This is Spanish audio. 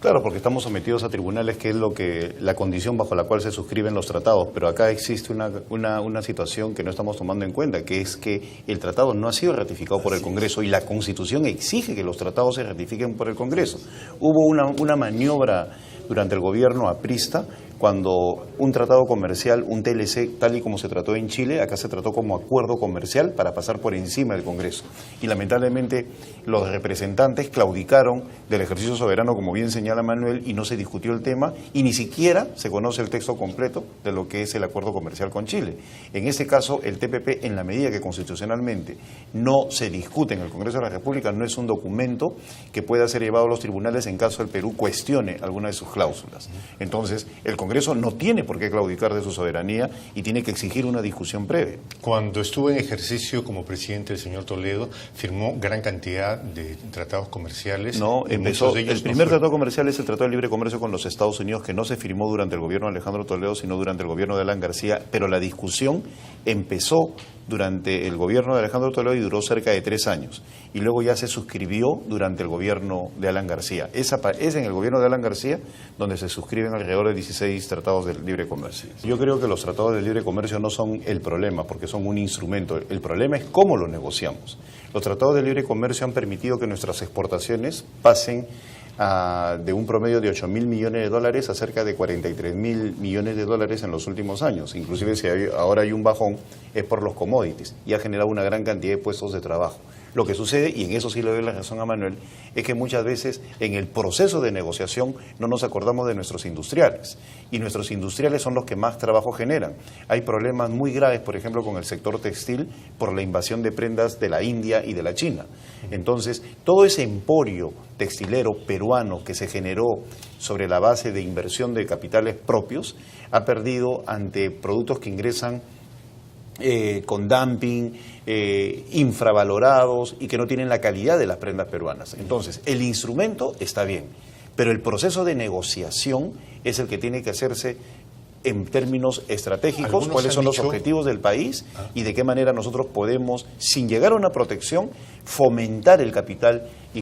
Claro, porque estamos sometidos a tribunales, que es la condición bajo la cual se suscriben los tratados, pero acá existe una situación que no estamos tomando en cuenta, que es que el tratado no ha sido ratificado por el Congreso y la Constitución exige que los tratados se ratifiquen por el Congreso. Hubo una maniobra durante el gobierno aprista, cuando un tratado comercial, un TLC, tal y como se trató en Chile, acá se trató como acuerdo comercial para pasar por encima del Congreso. Y lamentablemente los representantes claudicaron del ejercicio soberano, como bien señala Manuel, y no se discutió el tema, y ni siquiera se conoce el texto completo de lo que es el acuerdo comercial con Chile. En este caso, el TPP, en la medida que constitucionalmente no se discute en el Congreso de la República, no es un documento que pueda ser llevado a los tribunales en caso el Perú cuestione alguna de sus cláusulas. Entonces, el Congreso no tiene por qué claudicar de su soberanía y tiene que exigir una discusión previa. Cuando estuvo en ejercicio como presidente el señor Toledo, firmó gran cantidad de tratados comerciales. No, el primer tratado comercial es el Tratado de Libre Comercio con los Estados Unidos, que no se firmó durante el gobierno de Alejandro Toledo, sino durante el gobierno de Alan García, pero la discusión empezó durante el gobierno de Alejandro Toledo y duró cerca de 3 años. Y luego ya se suscribió durante el gobierno de Alan García. Es en el gobierno de Alan García donde se suscriben alrededor de 16 tratados de libre comercio. Yo creo que los tratados de libre comercio no son el problema, porque son un instrumento. El problema es cómo los negociamos. Los tratados de libre comercio han permitido que nuestras exportaciones pasen de un promedio de 8.000 millones de dólares a cerca de 43.000 millones de dólares en los últimos años. Inclusive si ahora hay un bajón es por los commodities y ha generado una gran cantidad de puestos de trabajo. Lo que sucede, y en eso sí le doy la razón a Manuel, es que muchas veces en el proceso de negociación no nos acordamos de nuestros industriales, y nuestros industriales son los que más trabajo generan. Hay problemas muy graves, por ejemplo, con el sector textil por la invasión de prendas de la India y de la China. Entonces, todo ese emporio textilero peruano que se generó sobre la base de inversión de capitales propios ha perdido ante productos que ingresan con dumping, infravalorados y que no tienen la calidad de las prendas peruanas. Entonces, el instrumento está bien, pero el proceso de negociación es el que tiene que hacerse en términos estratégicos, cuáles son los objetivos del país y de qué manera nosotros podemos, sin llegar a una protección, fomentar el capital